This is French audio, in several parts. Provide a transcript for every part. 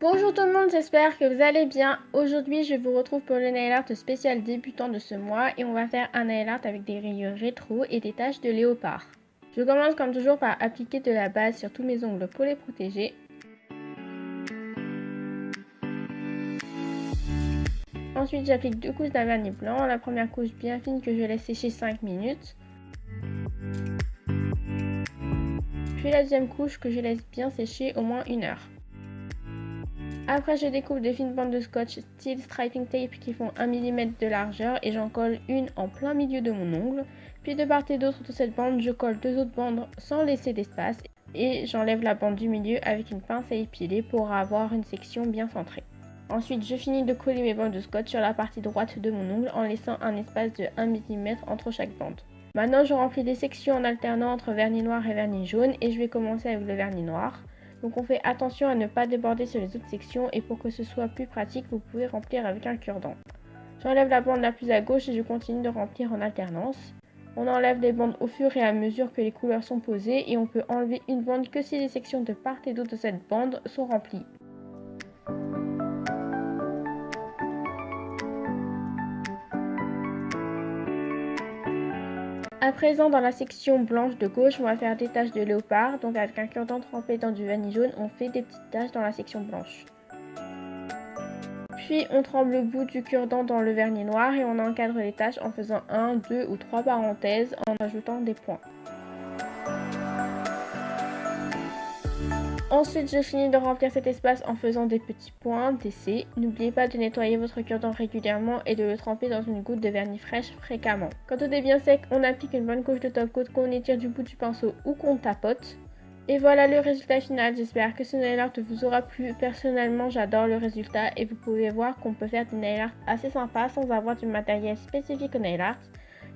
Bonjour tout le monde, j'espère que vous allez bien. Aujourd'hui, je vous retrouve pour le nail art spécial débutant de ce mois et on va faire un nail art avec des rayures rétro et des taches de léopard. Je commence comme toujours par appliquer de la base sur tous mes ongles pour les protéger. Ensuite, j'applique 2 couches d'un vernis blanc, la première couche bien fine que je laisse sécher 5 minutes. Puis la deuxième couche que je laisse bien sécher au moins 1 heure. Après, je découpe des fines bandes de scotch style striping tape qui font 1 mm de largeur et j'en colle une en plein milieu de mon ongle. Puis de part et d'autre de cette bande, je colle 2 autres bandes sans laisser d'espace et j'enlève la bande du milieu avec une pince à épiler pour avoir une section bien centrée. Ensuite, je finis de coller mes bandes de scotch sur la partie droite de mon ongle en laissant un espace de 1 mm entre chaque bande. Maintenant, je remplis des sections en alternant entre vernis noir et vernis jaune et je vais commencer avec le vernis noir. Donc on fait attention à ne pas déborder sur les autres sections et pour que ce soit plus pratique, vous pouvez remplir avec un cure-dent. J'enlève la bande la plus à gauche et je continue de remplir en alternance. On enlève les bandes au fur et à mesure que les couleurs sont posées et on peut enlever une bande que si les sections de part et d'autre de cette bande sont remplies. À présent, dans la section blanche de gauche, on va faire des taches de léopard. Donc avec un cure-dent trempé dans du vanille jaune, on fait des petites taches dans la section blanche. Puis on trempe le bout du cure-dent dans le vernis noir et on encadre les taches en faisant 1, 2 ou 3 parenthèses en ajoutant des points. Ensuite, je finis de remplir cet espace en faisant des petits points, des C. N'oubliez pas de nettoyer votre cure-dent régulièrement et de le tremper dans une goutte de vernis fraîche fréquemment. Quand tout est bien sec, on applique une bonne couche de top coat qu'on étire du bout du pinceau ou qu'on tapote. Et voilà le résultat final, j'espère que ce nail art vous aura plu. Personnellement, j'adore le résultat et vous pouvez voir qu'on peut faire des nail art assez sympas sans avoir du matériel spécifique au nail art,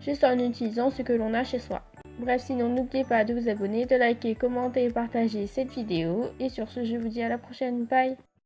juste en utilisant ce que l'on a chez soi. Bref, sinon n'oubliez pas de vous abonner, de liker, commenter et partager cette vidéo. Et sur ce, je vous dis à la prochaine, bye!